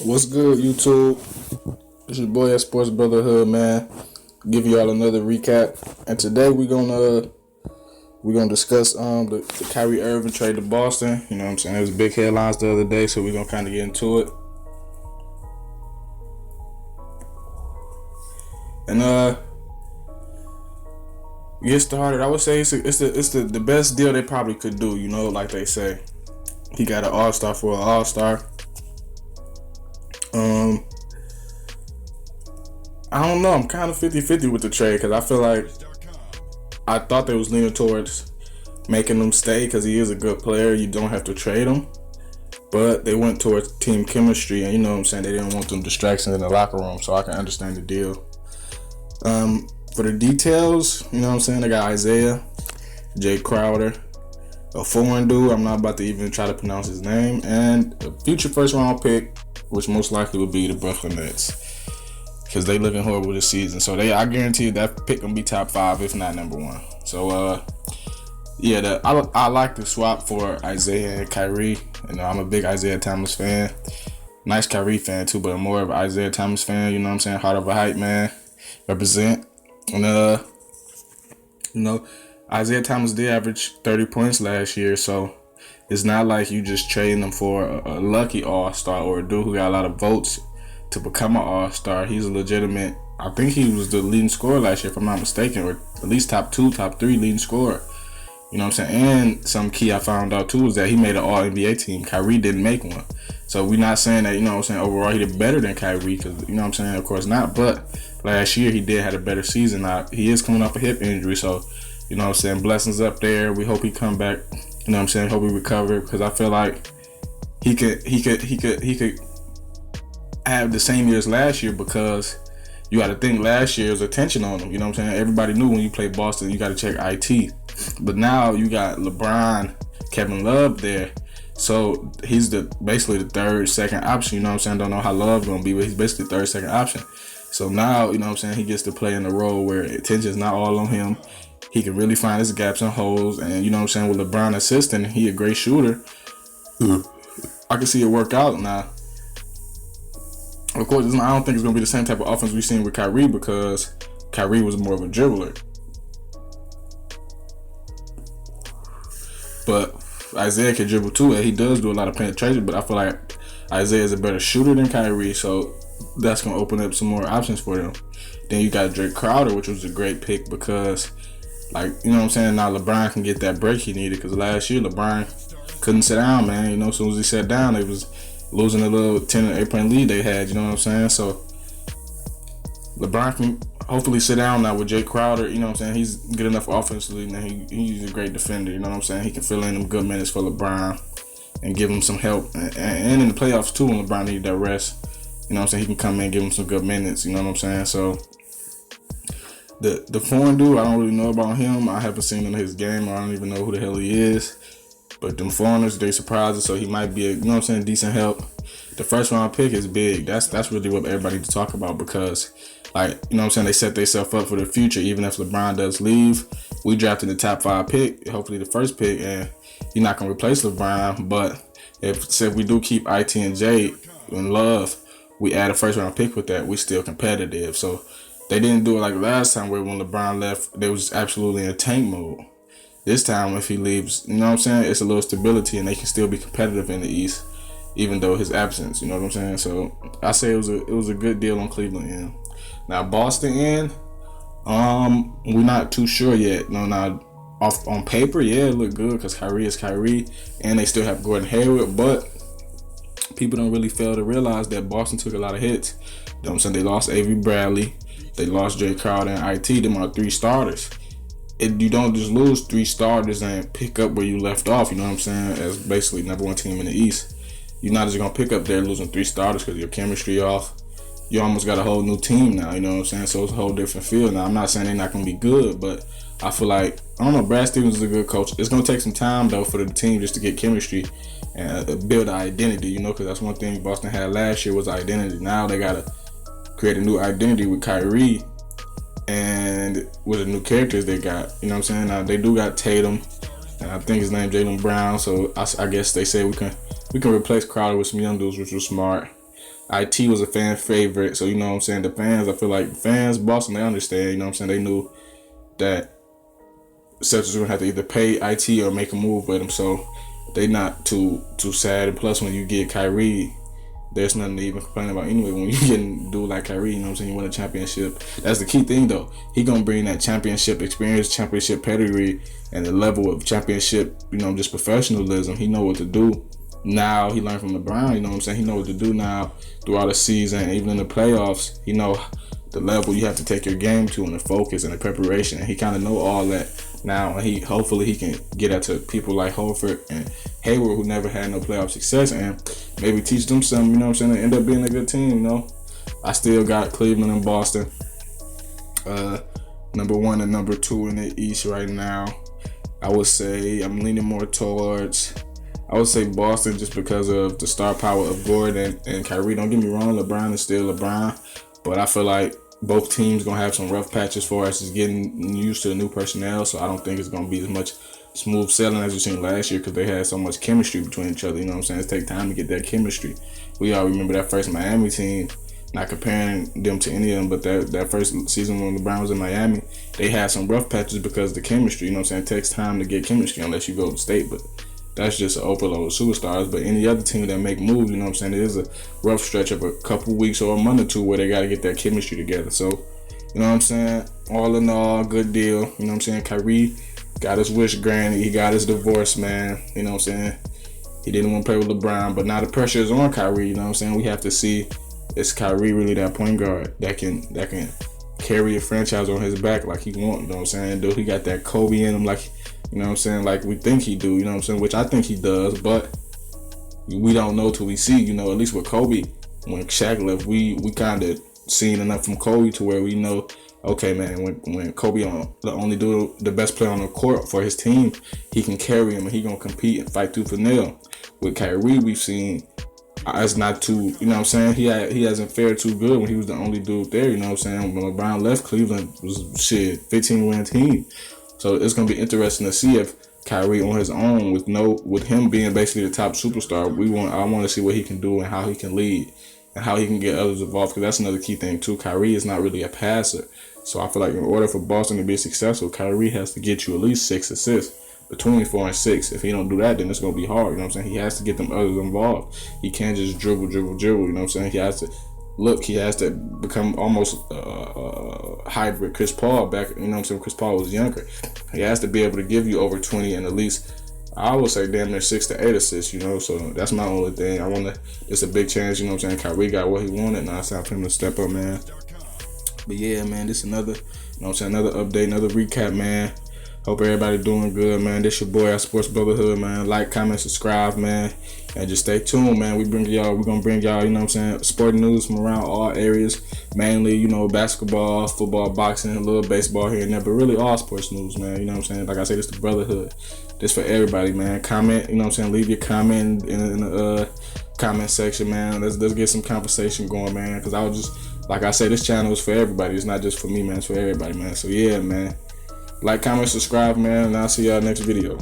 What's good, YouTube? It's your boy at Sports Brotherhood, man. Giving y'all another recap, and today we're gonna discuss the Kyrie Irving trade to Boston. You know what I'm saying? There was big headlines the other day, so we're gonna kind of get into it. And get started. I would say it's the best deal they probably could do. You know, like they say, he got an All Star for an All Star. Um, I don't know. I'm kind of 50-50 with the trade because I feel like I thought they was leaning towards making him stay because he is a good player. You don't have to trade him. But they went towards team chemistry, and you know what I'm saying, they didn't want them distractions in the locker room, so I can understand the deal. For the details, you know what I'm saying, they got Isaiah, Jay Crowder, a foreign dude, I'm not about to even try to pronounce his name, and a future first round pick, which most likely would be the Brooklyn Nets, because they looking horrible this season. So I guarantee you that pick gonna be top 5, if not number 1. So yeah, I like the swap for Isaiah and Kyrie. You know, I'm a big Isaiah Thomas fan. Nice Kyrie fan too, but I'm more of an Isaiah Thomas fan. You know what I'm saying? Heart of a hype man. Represent. And you know, Isaiah Thomas did average 30 points last year, so it's not like you just trading him for a lucky All-Star or a dude who got a lot of votes to become an All-Star. He's a legitimate. I think he was the leading scorer last year, if I'm not mistaken, or at least top 2, top 3 leading scorer. You know what I'm saying? And some key I found out too is that he made an All-NBA team. Kyrie didn't make one. So we're not saying that, you know what I'm saying, overall he did better than Kyrie, because, you know what I'm saying, of course not. But last year he did have a better season. Now, he is coming off a hip injury, so, you know what I'm saying, blessings up there. We hope he come back. You know what I'm saying? Hope he recover, because I feel like he could have the same year as last year, because you got to think last year was attention on him. You know what I'm saying? Everybody knew when you play Boston, you got to check IT. But now you got LeBron, Kevin Love there. So he's basically the third, second option. You know what I'm saying? Don't know how Love's going to be, but he's basically the third, second option. So now, you know what I'm saying, he gets to play in a role where attention is not all on him. He can really find his gaps and holes. And, you know what I'm saying, with LeBron assisting, he a great shooter. I can see it work out now. Of course, I don't think it's going to be the same type of offense we've seen with Kyrie, because Kyrie was more of a dribbler. But Isaiah can dribble too, and he does do a lot of penetration, but I feel like Isaiah is a better shooter than Kyrie, so that's going to open up some more options for them. Then you got Drake Crowder, which was a great pick because, like, you know what I'm saying, now LeBron can get that break he needed, because last year LeBron couldn't sit down, man. You know, as soon as he sat down, they was losing a little 10 or 8 point lead they had, you know what I'm saying? So LeBron can hopefully sit down now with Jay Crowder. You know what I'm saying? He's good enough offensively, and he's a great defender. You know what I'm saying? He can fill in them good minutes for LeBron and give him some help. And in the playoffs too, when LeBron needed that rest, you know what I'm saying, he can come in and give him some good minutes. You know what I'm saying? So the foreign dude, I don't really know about him. I haven't seen him in his game, or I don't even know who the hell he is. But them foreigners, they surprised us, so he might be a, you know what I'm saying, decent help. The first round pick is big. That's really what everybody needs to talk about, because, like, you know what I'm saying, they set themselves up for the future. Even if LeBron does leave, we drafted the top 5 pick, hopefully the first pick, and he's not gonna replace LeBron. But if we do keep IT and J and Love, we add a first round pick with that, we still competitive. So they didn't do it like last time, where when LeBron left, they was absolutely in a tank mode. This time, if he leaves, you know what I'm saying, it's a little stability, and they can still be competitive in the East, even though his absence. You know what I'm saying? So I say it was a good deal on Cleveland end. Now Boston end, we're not too sure yet. No, now off on paper, yeah, it look good because Kyrie is Kyrie, and they still have Gordon Hayward, but people don't really fail to realize that Boston took a lot of hits. You know what I'm saying? They lost Avery Bradley, they lost Jay Crowder and IT. Them are 3 starters. You don't just lose 3 starters and pick up where you left off, you know what I'm saying, as basically number 1 team in the East. You're not just going to pick up there losing 3 starters because your chemistry off. You almost got a whole new team now, you know what I'm saying, so it's a whole different feel. Now, I'm not saying they're not going to be good, but I feel like, I don't know, Brad Stevens is a good coach. It's going to take some time, though, for the team just to get chemistry and build an identity, you know, because that's one thing Boston had last year was identity. Now they got to create a new identity with Kyrie and with the new characters they got, you know what I'm saying? Now they do got Tatum, and I think his name Jaylen Brown. So I guess they say we can replace Crowder with some young dudes, which was smart. IT was a fan favorite, so you know what I'm saying. The fans, I feel like fans, Boston, they understand. You know what I'm saying. They knew that Celtics were gonna have to either pay IT or make a move with him, so they not too sad. And plus, when you get Kyrie, there's nothing to even complain about anyway. When you get a dude like Kyrie, you know what I'm saying, you win a championship. That's the key thing, though. He gonna bring that championship experience, championship pedigree, and the level of championship, you know, just professionalism. He know what to do. Now he learned from LeBron, you know what I'm saying? He know what to do now throughout the season, even in the playoffs. He know the level you have to take your game to, and the focus and the preparation. And he kind of know all that now. And hopefully he can get that to people like Horford and Hayward, who never had no playoff success, and maybe teach them something, you know what I'm saying, and end up being a good team, you know. I still got Cleveland and Boston number 1 and number 2 in the East right now. I would say I'm leaning more towards, I would say Boston, just because of the star power of Gordon and Kyrie. Don't get me wrong, LeBron is still LeBron, but I feel like both teams gonna have some rough patches for us just getting used to the new personnel. So I don't think it's gonna be as much smooth sailing as we seen last year, because they had so much chemistry between each other. You know what I'm saying? It takes time to get that chemistry. We all remember that first Miami team. Not comparing them to any of them, but that first season when LeBron was in Miami, they had some rough patches because of the chemistry. You know what I'm saying? It takes time to get chemistry unless you go to state, but that's just an overload of superstars. But any other team that make moves, you know what I'm saying, it is a rough stretch of a couple weeks or a month or two where they got to get that chemistry together. So, you know what I'm saying? All in all, good deal. You know what I'm saying? Kyrie got his wish granted. He got his divorce, man. You know what I'm saying? He didn't want to play with LeBron, but now the pressure is on Kyrie. You know what I'm saying? We have to see, is Kyrie really that point guard that can carry a franchise on his back like he want? You know what I'm saying? Do he got that Kobe in him, like, you know what I'm saying, like we think he do? You know what I'm saying? Which I think he does, but we don't know till we see. You know, at least with Kobe, when Shaq left, we kind of seen enough from Kobe to where we know, okay, man, when Kobe the only do the best player on the court for his team, he can carry him and he gonna compete and fight tooth and nail. With Kyrie, we've seen it's not too, you know what I'm saying, he hasn't fared too good when he was the only dude there. You know what I'm saying? When LeBron left, Cleveland was 15-win team. So it's gonna be interesting to see if Kyrie on his own, with him being basically the top superstar, I want to see what he can do and how he can lead and how he can get others involved, because that's another key thing too. Kyrie is not really a passer, so I feel like in order for Boston to be successful, Kyrie has to get you at least 6 assists, between 4 and 6. If he don't do that, then it's gonna be hard. You know what I'm saying? He has to get them others involved. He can't just dribble. You know what I'm saying? He has to become almost hybrid Chris Paul back. You know what I'm saying? Chris Paul was younger. He has to be able to give you over 20 and at least, I would say, damn near 6 to 8 assists, you know. So that's my only thing. It's a big chance, you know what I'm saying? Kyrie got what he wanted. Now it's time for him to step up, man. But yeah, man, this is another, you know what I'm saying, another update, another recap, man. Hope everybody doing good, man. This your boy, our Sports Brotherhood, man. Like, comment, subscribe, man. And just stay tuned, man. We're gonna bring y'all, you know what I'm saying, sporting news from around all areas. Mainly, you know, basketball, football, boxing, a little baseball here and there, but really all sports news, man. You know what I'm saying? Like I said, it's the Brotherhood. This for everybody, man. Comment, you know what I'm saying? Leave your comment in the comment section, man. Let's get some conversation going, man. Because like I said, this channel is for everybody. It's not just for me, man. It's for everybody, man. So yeah, man. Like, comment, subscribe, man, and I'll see y'all next video.